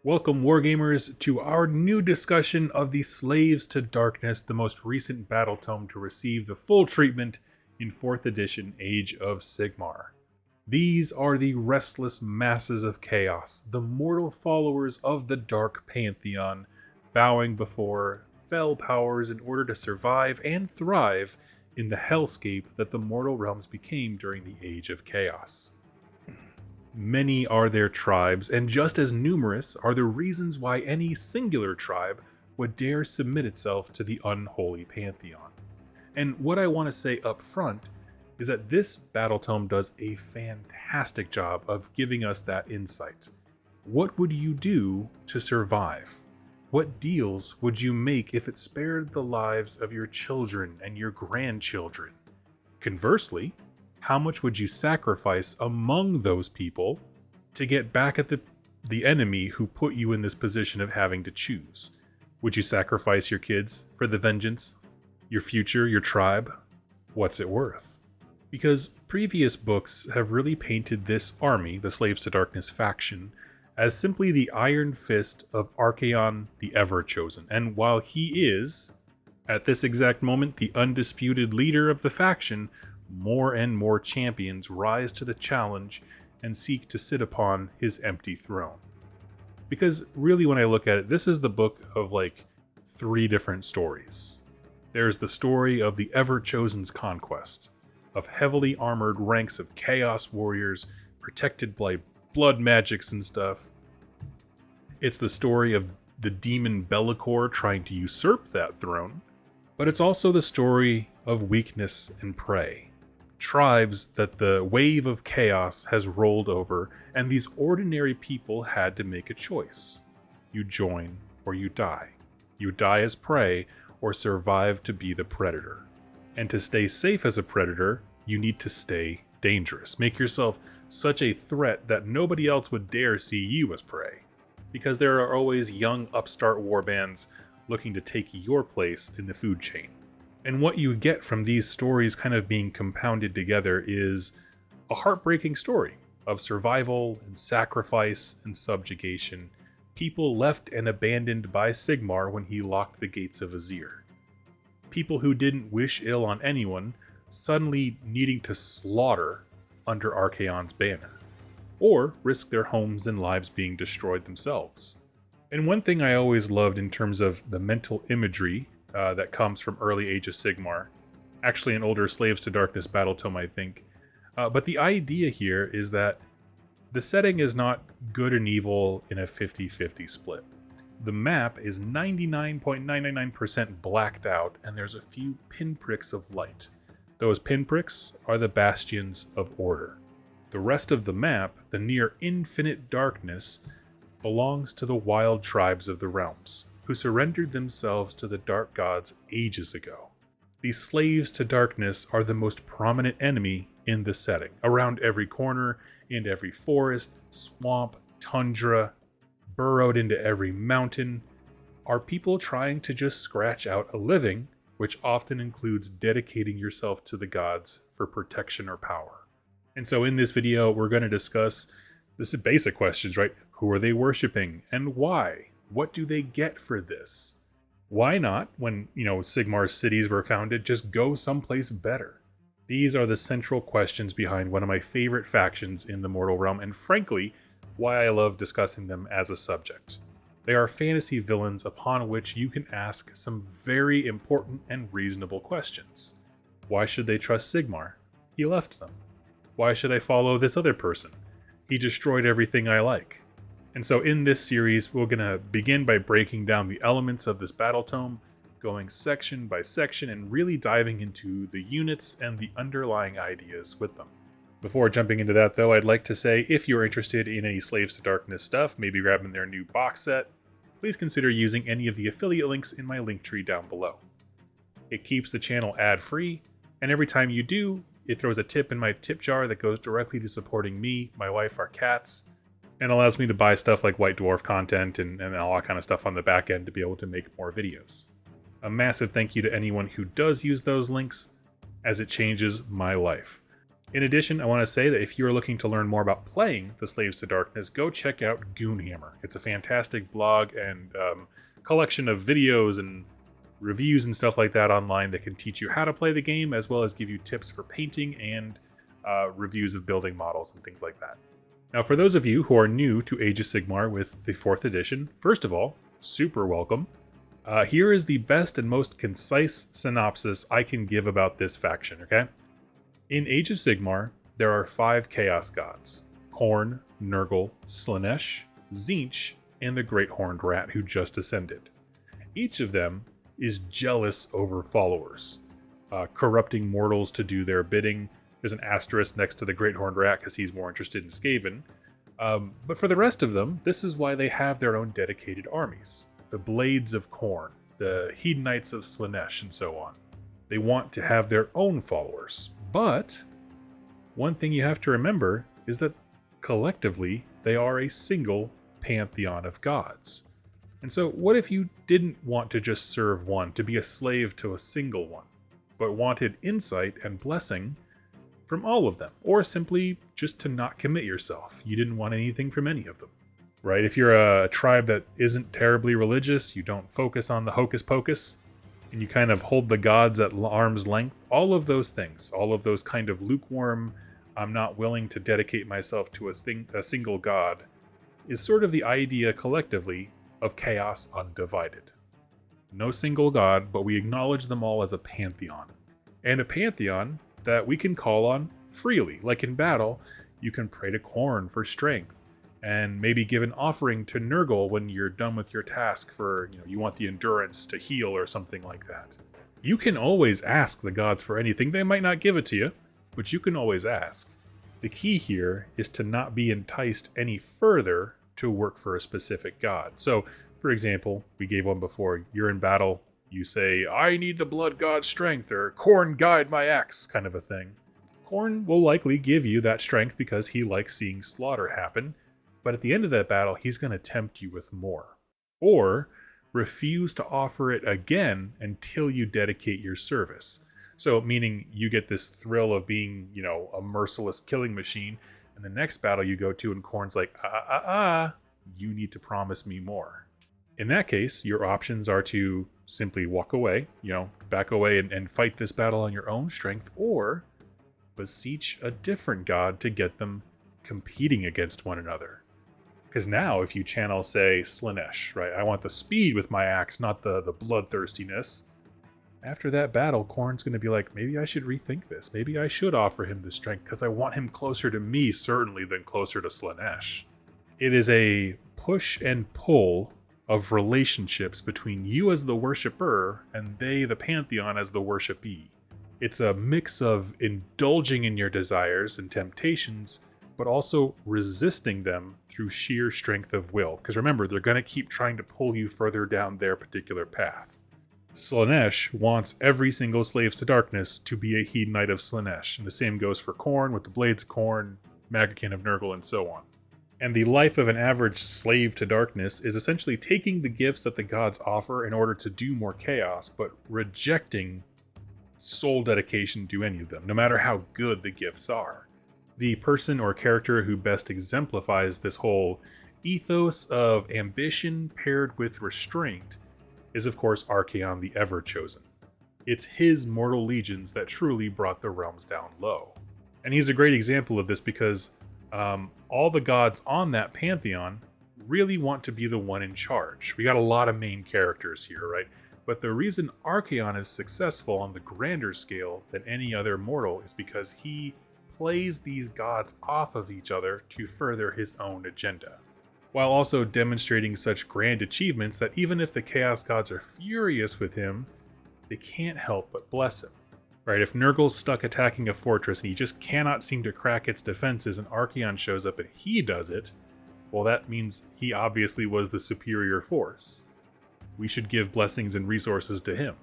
Welcome, Wargamers, to our new discussion of the Slaves to Darkness, the most recent battle tome to receive the full treatment in 4th edition Age of Sigmar. These are the restless masses of chaos, the mortal followers of the Dark Pantheon, bowing before fell powers in order to survive and thrive in the hellscape that the mortal realms became during the Age of Chaos. Many are their tribes, and just as numerous are the reasons why any singular tribe would dare submit itself to the unholy pantheon. And what I want to say up front is that this battle tome does a fantastic job of giving us that insight. What would you do to survive? What deals would you make if it spared the lives of your children and your grandchildren? Conversely, how much would you sacrifice among those people to get back at the enemy who put you in this position of having to choose? Would you sacrifice your kids for the vengeance? Your future, your tribe? What's it worth? Because previous books have really painted this army, the Slaves to Darkness faction, as simply the iron fist of Archaon the Ever-Chosen. And while he is, at this exact moment, the undisputed leader of the faction, more and more champions rise to the challenge and seek to sit upon his empty throne. Because really, when I look at it, this is the book of like 3 different stories. There's the story of the Ever-Chosen's conquest, of heavily armored ranks of chaos warriors protected by blood magics and stuff. It's the story of the demon Bellicor trying to usurp that throne. But it's also the story of weakness and prey. Tribes that the wave of chaos has rolled over, and these ordinary people had to make a choice. You join or you die. You die as prey or survive to be the predator. And to stay safe as a predator, you need to stay dangerous. Make yourself such a threat that nobody else would dare see you as prey. Because there are always young upstart warbands looking to take your place in the food chain. And what you get from these stories kind of being compounded together is a heartbreaking story of survival and sacrifice and subjugation, people left and abandoned by Sigmar when he locked the gates of Azir. People who didn't wish ill on anyone suddenly needing to slaughter under Archaon's banner, or risk their homes and lives being destroyed themselves. And one thing I always loved in terms of the mental imagery that comes from early Age of Sigmar, actually an older Slaves to Darkness battle tome, I think. But the idea here is that the setting is not good and evil in a 50-50 split. The map is 99.999% blacked out, and there's a few pinpricks of light. Those pinpricks are the bastions of order. The rest of the map, the near infinite darkness, belongs to the wild tribes of the realms, who surrendered themselves to the dark gods ages ago. These slaves to darkness are the most prominent enemy in the setting. Around every corner, in every forest, swamp, tundra, burrowed into every mountain, are people trying to just scratch out a living, which often includes dedicating yourself to the gods for protection or power. And so in this video, we're going to discuss this basic questions, right? Who are they worshiping and why? What do they get for this? Why not, when, Sigmar's cities were founded, just go someplace better? These are the central questions behind one of my favorite factions in the mortal realm, and frankly, why I love discussing them as a subject. They are fantasy villains upon which you can ask some very important and reasonable questions. Why should they trust Sigmar? He left them. Why should I follow this other person? He destroyed everything I like. And so in this series, we're going to begin by breaking down the elements of this battle tome, going section by section and really diving into the units and the underlying ideas with them. Before jumping into that though, I'd like to say if you're interested in any Slaves to Darkness stuff, maybe grabbing their new box set, please consider using any of the affiliate links in my link tree down below. It keeps the channel ad-free, and every time you do, it throws a tip in my tip jar that goes directly to supporting me, my wife, our cats, and allows me to buy stuff like White Dwarf content and all that kind of stuff on the back end to be able to make more videos. A massive thank you to anyone who does use those links, as it changes my life. In addition, I want to say that if you're looking to learn more about playing the Slaves to Darkness, go check out Goonhammer. It's a fantastic blog and collection of videos and reviews and stuff like that online that can teach you how to play the game, as well as give you tips for painting and reviews of building models and things like that. Now, for those of you who are new to Age of Sigmar with the 4th edition, first of all, super welcome. Here is the best and most concise synopsis I can give about this faction, okay? In Age of Sigmar, there are 5 Chaos Gods: Khorne, Nurgle, Slaanesh, Tzeentch, and the Great Horned Rat who just ascended. Each of them is jealous over followers, corrupting mortals to do their bidding. There's an asterisk next to the Great Horned Rat because he's more interested in Skaven. But for the rest of them, this is why they have their own dedicated armies. The Blades of Khorne, the Hedonites of Slaanesh, and so on. They want to have their own followers. But one thing you have to remember is that collectively they are a single pantheon of gods. And so what if you didn't want to just serve one, to be a slave to a single one, but wanted insight and blessing from all of them, or simply just to not commit yourself? You didn't want anything from any of them, right? If you're a tribe that isn't terribly religious, you don't focus on the hocus pocus, and you kind of hold the gods at arm's length, all of those things, all of those kind of lukewarm, I'm not willing to dedicate myself to a single god, is sort of the idea collectively of chaos undivided. No single god, but we acknowledge them all as a pantheon. And a pantheon that we can call on freely. Like in battle, you can pray to Khorne for strength, and maybe give an offering to Nurgle when you're done with your task for, you want the endurance to heal or something like that. You can always ask the gods for anything. They might not give it to you, but you can always ask. The key here is to not be enticed any further to work for a specific god. So, for example, we gave one before. You're in battle, you say, I need the blood god's strength, or Khorne guide my axe, kind of a thing. Khorne will likely give you that strength because he likes seeing slaughter happen, but at the end of that battle, he's going to tempt you with more. Or refuse to offer it again until you dedicate your service. So, meaning you get this thrill of being, a merciless killing machine, and the next battle you go to and Khorne's like, you need to promise me more. In that case, your options are to simply walk away, back away and fight this battle on your own strength, or beseech a different god to get them competing against one another. Because now if you channel, say, Slaanesh, right, I want the speed with my axe, not the bloodthirstiness. After that battle, Khorne's going to be like, maybe I should rethink this. Maybe I should offer him the strength because I want him closer to me, certainly, than closer to Slaanesh. It is a push and pull of relationships between you as the worshipper and they, the pantheon, as the worshipee. It's a mix of indulging in your desires and temptations, but also resisting them through sheer strength of will. Because remember, they're going to keep trying to pull you further down their particular path. Slaanesh wants every single Slaves to Darkness to be a Hedonite of Slaanesh, and the same goes for Khorne with the Blades of Khorne, Magakin of Nurgle, and so on. And the life of an average Slave to Darkness is essentially taking the gifts that the gods offer in order to do more chaos, but rejecting soul dedication to any of them, no matter how good the gifts are. The person or character who best exemplifies this whole ethos of ambition paired with restraint is, of course, Archaon the Ever-Chosen. It's his mortal legions that truly brought the realms down low. And he's a great example of this because all the gods on that pantheon really want to be the one in charge. We got a lot of main characters here, right? But the reason Archaon is successful on the grander scale than any other mortal is because he plays these gods off of each other to further his own agenda, while also demonstrating such grand achievements that even if the Chaos Gods are furious with him, they can't help but bless him. Right, if Nurgle's stuck attacking a fortress and he just cannot seem to crack its defenses and Archaon shows up and he does it, well, that means he obviously was the superior force. We should give blessings and resources to him.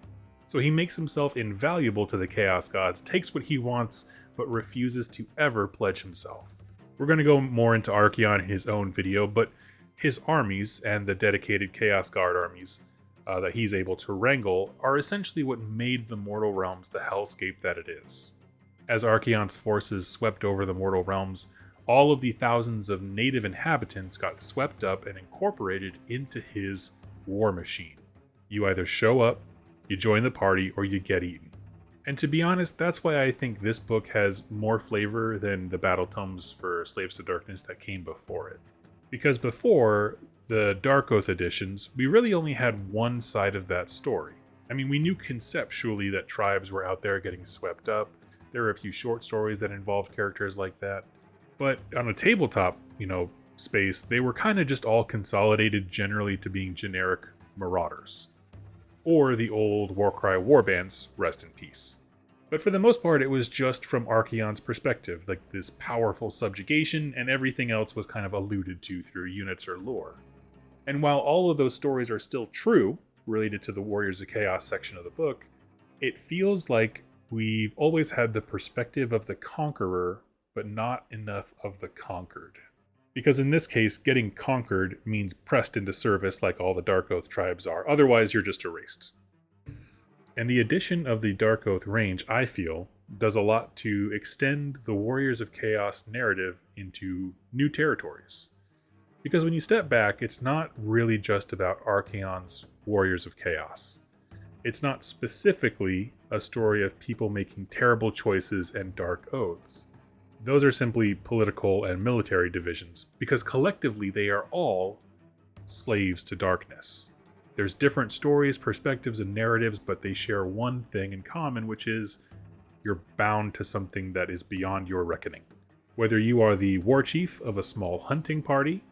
So he makes himself invaluable to the Chaos Gods, takes what he wants, but refuses to ever pledge himself. We're going to go more into Archaon in his own video, but his armies and the dedicated Chaos Guard armies that he's able to wrangle are essentially what made the mortal realms the hellscape that it is. As Archaon's forces swept over the mortal realms, all of the thousands of native inhabitants got swept up and incorporated into his war machine. You either show up, you join the party, or you get eaten. And to be honest, that's why I think this book has more flavor than the battletomes for Slaves to Darkness that came before it. Because before the Dark Oath editions, we really only had one side of that story. I mean, we knew conceptually that tribes were out there getting swept up. There were a few short stories that involved characters like that. But on a tabletop, space, they were kind of just all consolidated generally to being generic marauders. Or the old Warcry warbands, rest in peace. But for the most part, it was just from Archaon's perspective, like this powerful subjugation, and everything else was kind of alluded to through units or lore. And while all of those stories are still true, related to the Warriors of Chaos section of the book, it feels like we've always had the perspective of the conqueror, but not enough of the conquered. Because in this case, getting conquered means pressed into service like all the Dark Oath tribes are, otherwise you're just erased. And the addition of the Dark Oath range, I feel, does a lot to extend the Warriors of Chaos narrative into new territories. Because when you step back, it's not really just about Archaon's Warriors of Chaos. It's not specifically a story of people making terrible choices and dark oaths. Those are simply political and military divisions, because collectively they are all slaves to darkness. There's different stories, perspectives, and narratives, but they share one thing in common, which is you're bound to something that is beyond your reckoning. Whether you are the war chief of a small hunting party,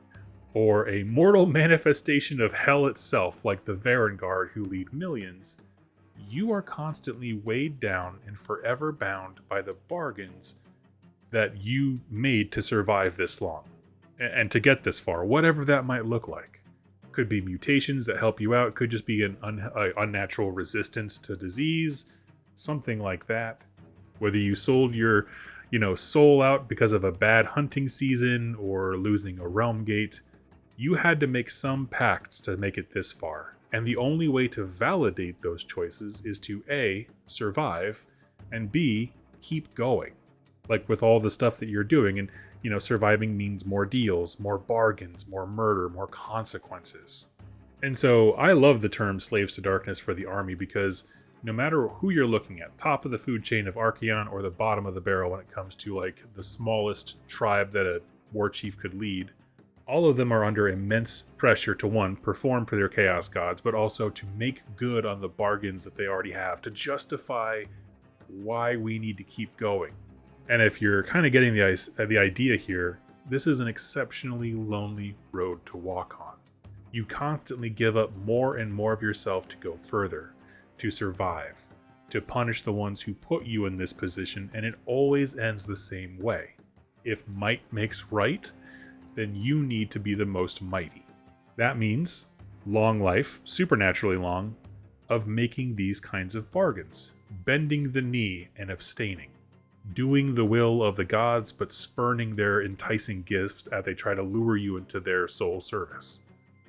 or a mortal manifestation of hell itself like the Varangard who lead millions, you are constantly weighed down and forever bound by the bargains that you made to survive this long and to get this far, whatever that might look like. Could be mutations that help you out, could just be an unnatural resistance to disease, something like that. Whether you sold your soul out because of a bad hunting season or losing a realm gate, you had to make some pacts to make it this far. And the only way to validate those choices is to A, survive, and B, keep going. Like with all the stuff that you're doing, and surviving means more deals, more bargains, more murder, more consequences. And so I love the term Slaves to Darkness for the army, because no matter who you're looking at, top of the food chain of Archaon or the bottom of the barrel when it comes to like the smallest tribe that a war chief could lead, all of them are under immense pressure to, one, perform for their chaos gods, but also to make good on the bargains that they already have, to justify why we need to keep going. And if you're kind of getting the idea here, this is an exceptionally lonely road to walk on. You constantly give up more and more of yourself to go further, to survive, to punish the ones who put you in this position, and it always ends the same way. If might makes right, then you need to be the most mighty. That means long life, supernaturally long, of making these kinds of bargains, bending the knee and abstaining. Doing the will of the gods, but spurning their enticing gifts as they try to lure you into their sole service.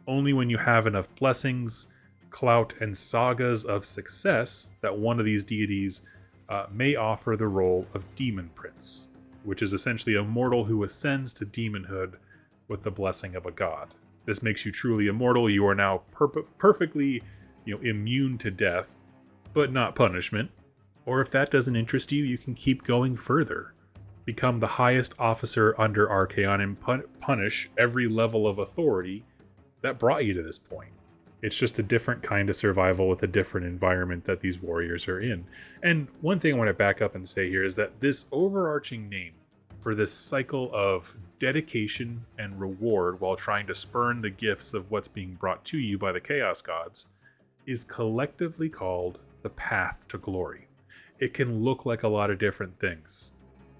Only when you have enough blessings, clout, and sagas of success that one of these deities may offer the role of Demon Prince, which is essentially a mortal who ascends to demonhood with the blessing of a god. This makes you truly immortal. You are now perfectly immune to death, but not punishment. Or if that doesn't interest you, you can keep going further. Become the highest officer under Archaon and punish every level of authority that brought you to this point. It's just a different kind of survival with a different environment that these warriors are in. And one thing I want to back up and say here is that this overarching name for this cycle of dedication and reward while trying to spurn the gifts of what's being brought to you by the Chaos Gods is collectively called the Path to Glory. It can look like a lot of different things.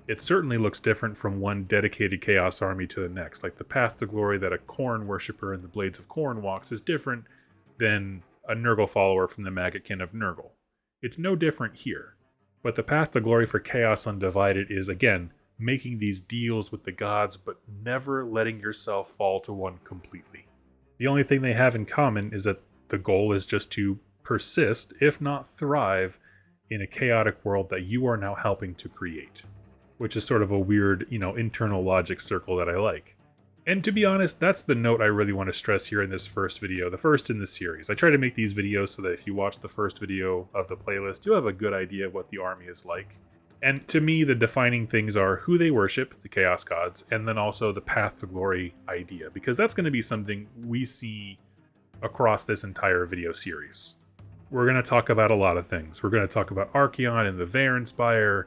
It certainly looks different from one dedicated Chaos army to the next. Like the Path to Glory that a Khorne worshipper in the Blades of Khorne walks is different than a Nurgle follower from the Maggotkin of Nurgle. It's no different here. But the Path to Glory for Chaos Undivided is, again, making these deals with the gods, but never letting yourself fall to one completely. The only thing they have in common is that the goal is just to persist, if not thrive, in a chaotic world that you are now helping to create, which is sort of a weird, internal logic circle that I like. And to be honest, that's the note I really want to stress here in this first video, the first in the series. I try to make these videos so that if you watch the first video of the playlist, you'll have a good idea of what the army is like. And to me, the defining things are who they worship, the Chaos Gods, and then also the Path to Glory idea, because that's going to be something we see across this entire video series. We're going to talk about a lot of things. We're going to talk about Archaon and the Varenspire,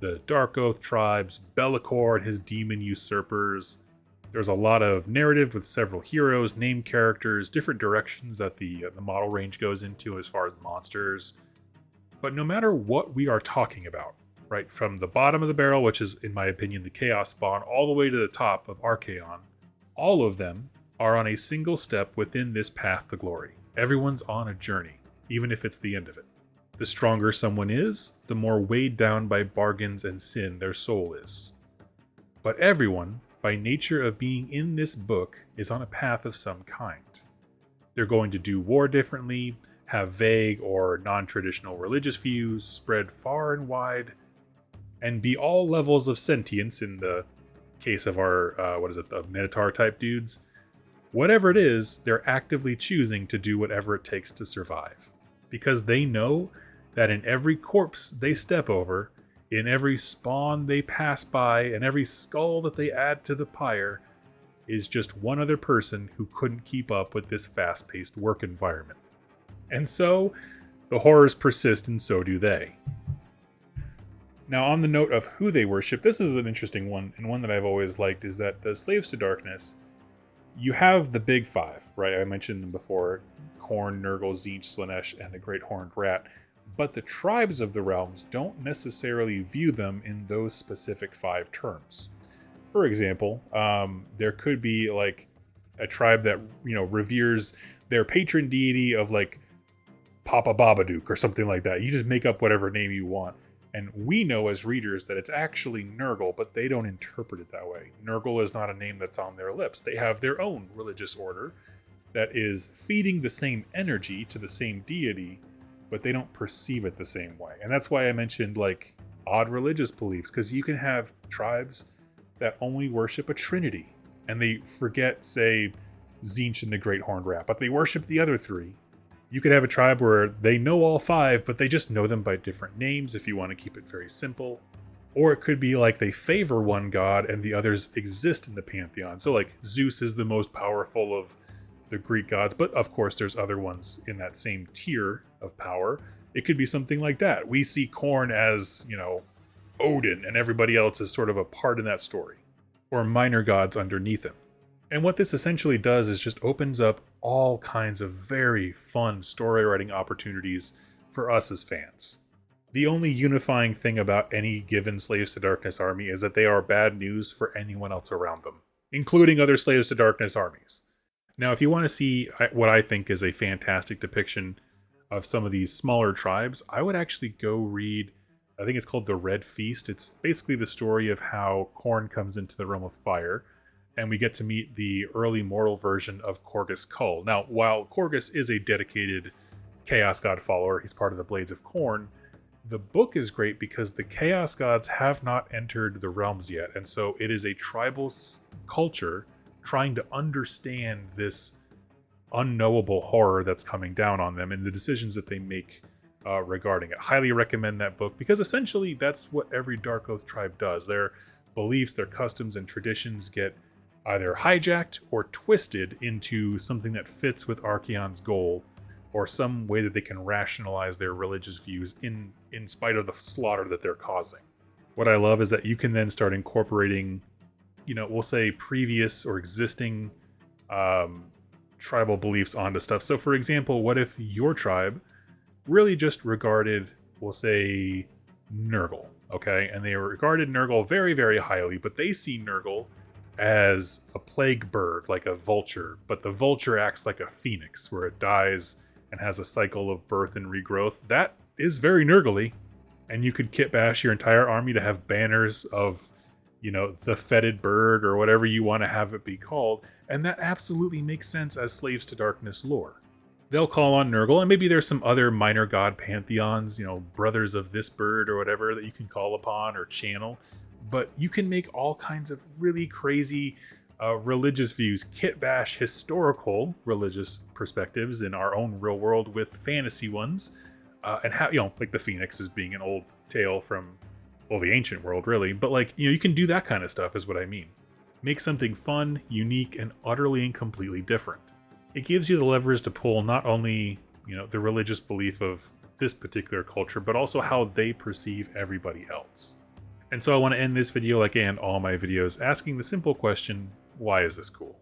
the Dark Oath tribes, Be'lakor and his demon usurpers. There's a lot of narrative with several heroes, named characters, different directions that the model range goes into as far as monsters. But no matter what we are talking about, right, from the bottom of the barrel, which is, in my opinion, the Chaos Spawn, all the way to the top of Archaon, all of them are on a single step within this path to glory. Everyone's on a journey, even if it's the end of it. The stronger someone is, the more weighed down by bargains and sin their soul is. But everyone, by nature of being in this book, is on a path of some kind. They're going to do war differently, have vague or non-traditional religious views, spread far and wide, and be all levels of sentience in the case of our, the Minotaur type dudes. Whatever it is, they're actively choosing to do whatever it takes to survive. Because they know that in every corpse they step over, in every spawn they pass by, and every skull that they add to the pyre, is just one other person who couldn't keep up with this fast-paced work environment. And so, the horrors persist, and so do they. Now, on the note of who they worship, this is an interesting one, and one that I've always liked, is that the Slaves to Darkness, you have the big five, right? I mentioned them before: Khorne, Nurgle, Tzeentch, Slaanesh, and the Great Horned Rat. But the tribes of the realms don't necessarily view them in those specific five terms. For example, there could be like a tribe that, reveres their patron deity of like Papa Babadook or something like that. You just make up whatever name you want. And we know as readers that it's actually Nurgle, but they don't interpret it that way. Nurgle is not a name that's on their lips. They have their own religious order that is feeding the same energy to the same deity, but they don't perceive it the same way. And that's why I mentioned like odd religious beliefs, because you can have tribes that only worship a trinity, and they forget, say, Tzeentch and the Great Horned Rat, but they worship the other three. You could have a tribe where they know all five, but they just know them by different names if you want to keep it very simple. Or it could be like they favor one god and the others exist in the pantheon. So like Zeus is the most powerful of the Greek gods, but of course there's other ones in that same tier of power. It could be something like that. We see Khorne as, Odin, and everybody else is sort of a part in that story, or minor gods underneath him. And what this essentially does is just opens up all kinds of very fun story writing opportunities for us as fans. The only unifying thing about any given Slaves to Darkness army is that they are bad news for anyone else around them, including other Slaves to Darkness armies. Now, if you want to see what I think is a fantastic depiction of some of these smaller tribes, I would actually go read, I think it's called The Red Feast. It's basically the story of how Khorne comes into the Realm of Fire, and we get to meet the early mortal version of Korghos Kull. Now, while Korghos is a dedicated Chaos God follower, he's part of the Blades of Khorne, the book is great because the Chaos Gods have not entered the realms yet, and so it is a tribal culture trying to understand this unknowable horror that's coming down on them and the decisions that they make regarding it. Highly recommend that book, because essentially that's what every Dark Oath tribe does. Their beliefs, their customs, and traditions get either hijacked or twisted into something that fits with Archaon's goal, or some way that they can rationalize their religious views in spite of the slaughter that they're causing. What I love is that you can then start incorporating, we'll say previous or existing tribal beliefs onto stuff. So for example, what if your tribe really just regarded, we'll say, Nurgle, okay? And they regarded Nurgle very, very highly, but they see Nurgle as a plague bird, like a vulture, but the vulture acts like a phoenix, where it dies and has a cycle of birth and regrowth. That is very Nurgle-y. And you could kit bash your entire army to have banners of, the fetid bird or whatever you want to have it be called. And that absolutely makes sense as Slaves to Darkness lore. They'll call on Nurgle, and maybe there's some other minor god pantheons, brothers of this bird or whatever that you can call upon or channel. But you can make all kinds of really crazy religious views, kit bash historical religious perspectives in our own real world with fantasy ones, and how like the Phoenix as being an old tale from the ancient world, really. But you can do that kind of stuff, is what I mean. Make something fun, unique, and utterly and completely different. It gives you the levers to pull not only the religious belief of this particular culture, but also how they perceive everybody else. And so I want to end this video, like I end all my videos, asking the simple question, why is this cool?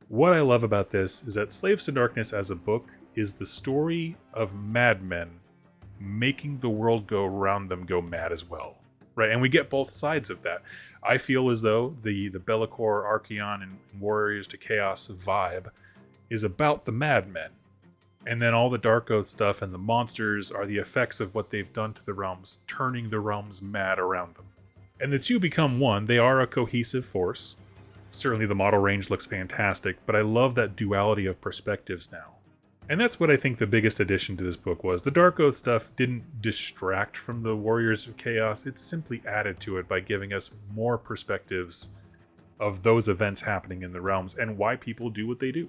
What I love about this is that Slaves to Darkness as a book is the story of madmen making the world go around them go mad as well, right? And we get both sides of that. I feel as though the Be'lakor, Archaon, and Warriors to Chaos vibe is about the madmen. And then all the Dark Oath stuff and the monsters are the effects of what they've done to the realms, turning the realms mad around them. And the two become one. They are a cohesive force. Certainly the model range looks fantastic, but I love that duality of perspectives now. And that's what I think the biggest addition to this book was. The Dark Oath stuff didn't distract from the Warriors of Chaos. It simply added to it by giving us more perspectives of those events happening in the realms and why people do what they do.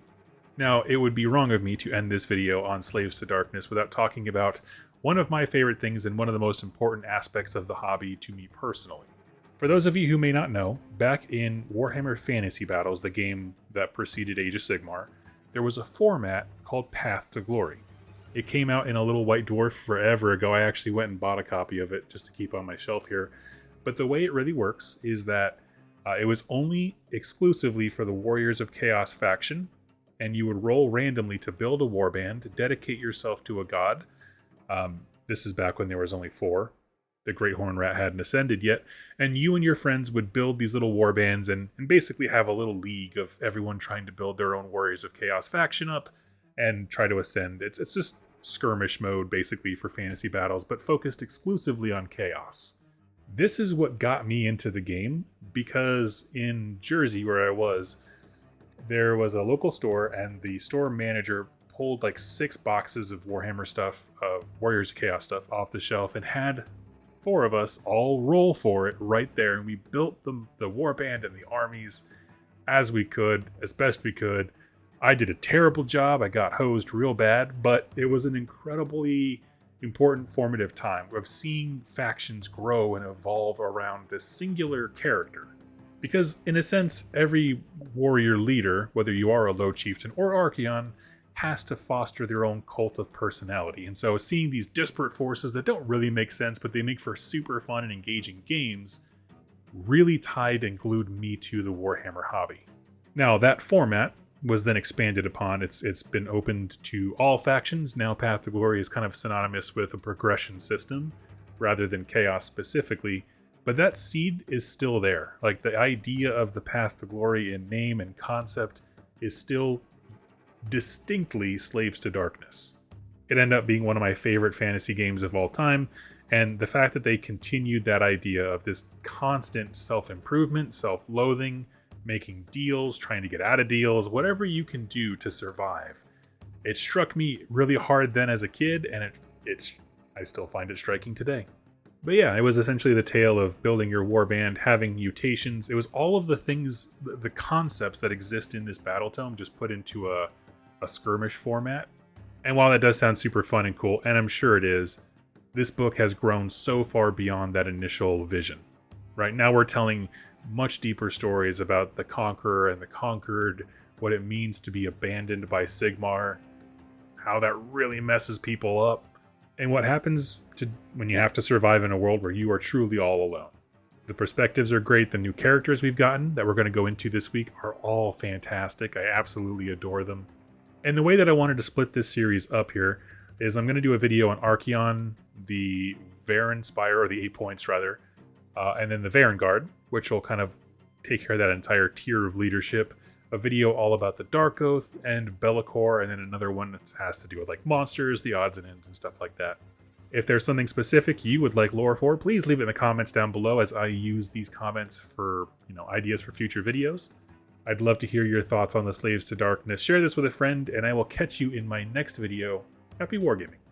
Now, it would be wrong of me to end this video on Slaves to Darkness without talking about one of my favorite things and one of the most important aspects of the hobby to me personally. For those of you who may not know, back in Warhammer Fantasy Battles, the game that preceded Age of Sigmar, there was a format called Path to Glory. It came out in a little white dwarf forever ago. I actually went and bought a copy of it just to keep on my shelf here. But the way it really works is that it was only exclusively for the Warriors of Chaos faction, and you would roll randomly to build a warband, dedicate yourself to a god. This is back when there was only 4. The Great Horn Rat hadn't ascended yet, and you and your friends would build these little warbands and basically have a little league of everyone trying to build their own Warriors of Chaos faction up and try to ascend. It's just skirmish mode basically for fantasy battles, but focused exclusively on chaos. This is what got me into the game, because in Jersey, where I was, there was a local store, and the store manager pulled like 6 boxes of Warhammer stuff, Warriors of Chaos stuff off the shelf, and had 4 of us all roll for it right there. And we built the warband and the armies as we could, as best we could. I did a terrible job. I got hosed real bad, but it was an incredibly important formative time of seeing factions grow and evolve around this singular character. Because in a sense, every warrior leader, whether you are a low chieftain or Archaon, has to foster their own cult of personality. And so seeing these disparate forces that don't really make sense, but they make for super fun and engaging games, really tied and glued me to the Warhammer hobby. Now, that format was then expanded upon. It's been opened to all factions. Now Path to Glory is kind of synonymous with a progression system rather than chaos specifically. But that seed is still there. Like, the idea of the Path to Glory in name and concept is still distinctly Slaves to Darkness. It ended up being one of my favorite fantasy games of all time, and the fact that they continued that idea of this constant self-improvement, self-loathing, making deals, trying to get out of deals, whatever you can do to survive. It struck me really hard then as a kid, and I still find it striking today. But yeah, it was essentially the tale of building your warband, having mutations. It was all of the things, the concepts that exist in this battletome just put into a skirmish format. And while that does sound super fun and cool, and I'm sure it is, this book has grown so far beyond that initial vision. Right now we're telling much deeper stories about the conqueror and the conquered, what it means to be abandoned by Sigmar, how that really messes people up, and what happens when you have to survive in a world where you are truly all alone. The perspectives are great. The new characters we've gotten that we're going to go into this week are all fantastic. I absolutely adore them. And the way that I wanted to split this series up here is I'm going to do a video on Archaon, the Varen Spire, or the 8 points rather, and then the Varen Guard, which will kind of take care of that entire tier of leadership. A video all about the Dark Oath and Be'lakor, and then another one that has to do with like monsters, the odds and ends, and stuff like that. If there's something specific you would like lore for, please leave it in the comments down below, as I use these comments for ideas for future videos. I'd love to hear your thoughts on the Slaves to Darkness. Share this with a friend, and I will catch you in my next video. Happy wargaming.